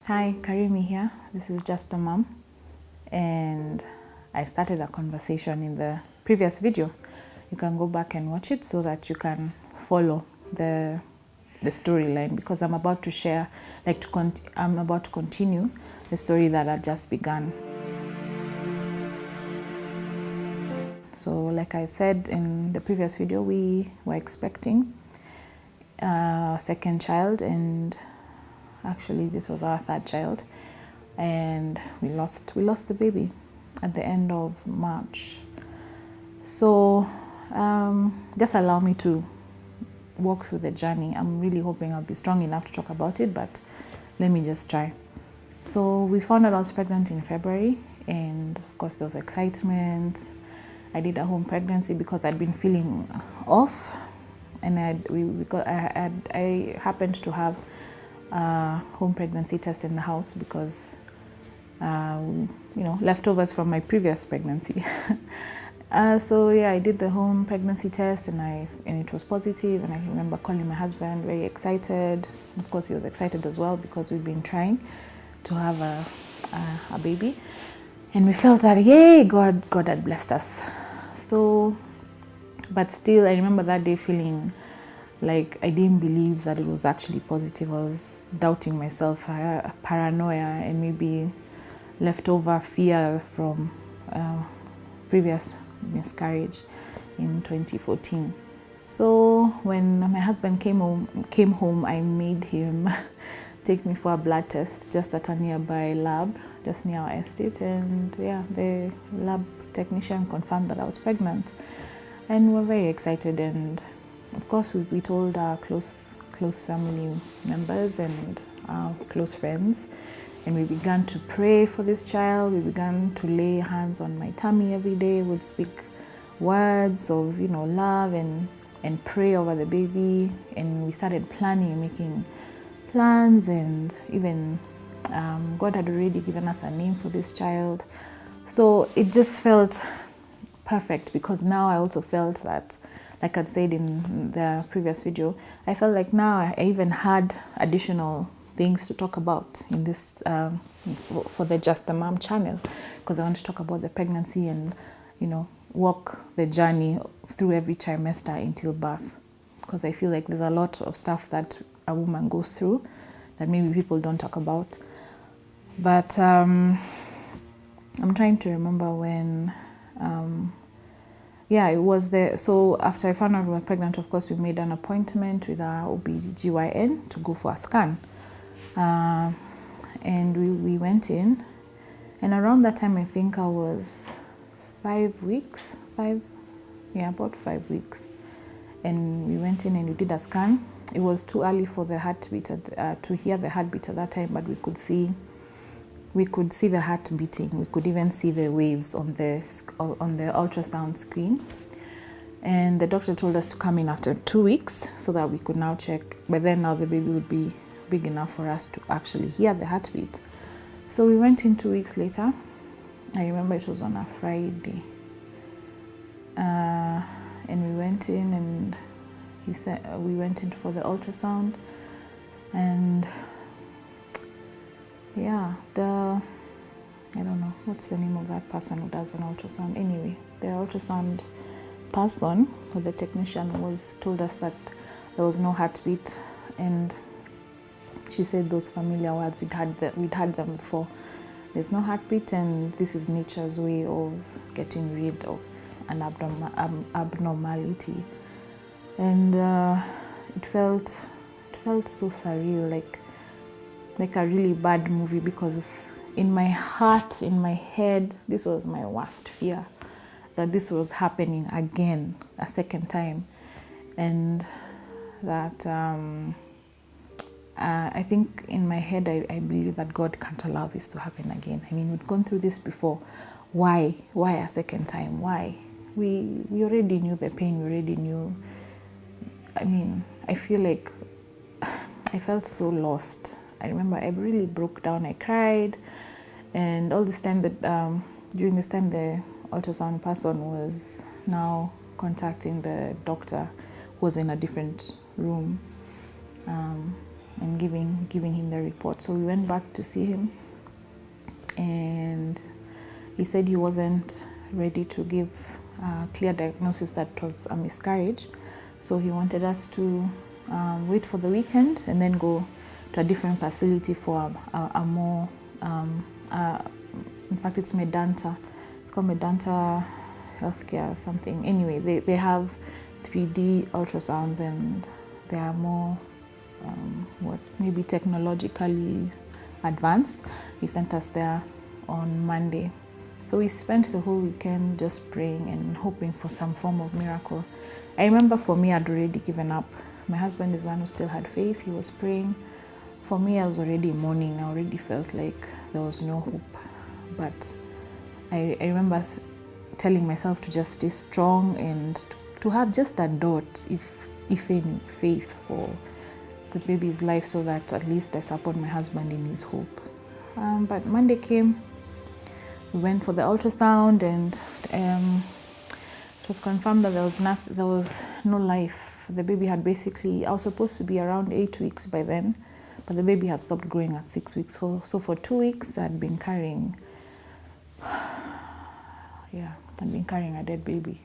Hi, Karimi here. This is Just a Mom, and I started a conversation in the previous video. You can go back and watch it so that you can follow the storyline, because I'm about to share, I'm about to continue the story that had just begun. So, like I said in the previous video, we were expecting a second child, and actually this was our third child, and we lost the baby at the end of March. So just allow me to walk through the journey. I'm really hoping I'll be strong enough to talk about it, but let me just try. So we found out I was pregnant in February, and of course there was excitement. I did a home pregnancy because I'd been feeling off, and I happened to have a home pregnancy test in the house because leftovers from my previous pregnancy. So yeah, I did the home pregnancy test, and it was positive. And I remember calling my husband, very excited. Of course, he was excited as well because we've been trying to have a baby, and we felt that yay, God had blessed us. So, but still, I remember that day feeling like I didn't believe that it was actually positive. I was doubting myself, paranoia, and maybe leftover fear from previous miscarriage in 2014. So when my husband came home, I made him take me for a blood test just at a nearby lab, just near our estate, and yeah, the lab technician confirmed that I was pregnant, and we're very excited. And of course, we told our close family members and our close friends, and we began to pray for this child. We began to lay hands on my tummy every day. We'd speak words of love and pray over the baby, and we started making plans, and even God had already given us a name for this child. So it just felt perfect, because now I also felt that, like I'd said in the previous video, I felt like now I even had additional things to talk about in this for the Just a Mom channel, because I want to talk about the pregnancy and walk the journey through every trimester until birth, because I feel like there's a lot of stuff that a woman goes through that maybe people don't talk about. But I'm trying to remember when it was there. So after I found out we were pregnant, of course, we made an appointment with our OBGYN to go for a scan. And we went in, and around that time, I think I was about 5 weeks. And we went in and we did a scan. It was too early for the heartbeat to hear the heartbeat at that time, but we could see the heart beating. We could even see the waves on the ultrasound screen. And the doctor told us to come in after 2 weeks so that we could now check. But then now the baby would be big enough for us to actually hear the heartbeat. So we went in 2 weeks later. I remember it was on a Friday. And we went in, and he said we went in for the ultrasound. And yeah, I don't know what's the name of that person who does an ultrasound. Anyway, the ultrasound person, or the technician, told us that there was no heartbeat, and she said those familiar words we'd heard them before. There's no heartbeat, and this is nature's way of getting rid of an abnormality. And it felt so surreal, like a really bad movie, because in my heart, in my head, this was my worst fear, that this was happening again, a second time. And that I think in my head, I believe that God can't allow this to happen again. I mean, we'd gone through this before. Why a second time? Why? We already knew the pain. We already knew. I mean, I feel like I felt so lost. I remember I really broke down. I cried, and all this time during this time, the ultrasound person was now contacting the doctor, who was in a different room. and giving him the report. So we went back to see him, and he said he wasn't ready to give a clear diagnosis that it was a miscarriage. So he wanted us to wait for the weekend and then go to a different facility for a more, in fact it's Medanta. It's called Medanta Healthcare or something. Anyway, they have 3D ultrasounds and they are more, maybe technologically advanced. He sent us there on Monday. So we spent the whole weekend just praying and hoping for some form of miracle. I remember for me, I'd already given up. My husband is one who still had faith. He was praying. For me, I was already mourning. I already felt like there was no hope. But I remember telling myself to just stay strong and to have just a dot, if any, faith for the baby's life, so that at least I support my husband in his hope. But Monday came. We went for the ultrasound, and it was confirmed that there was no life. The baby had basically, I was supposed to be around 8 weeks by then, but the baby had stopped growing at 6 weeks. So for 2 weeks, I'd been carrying a dead baby.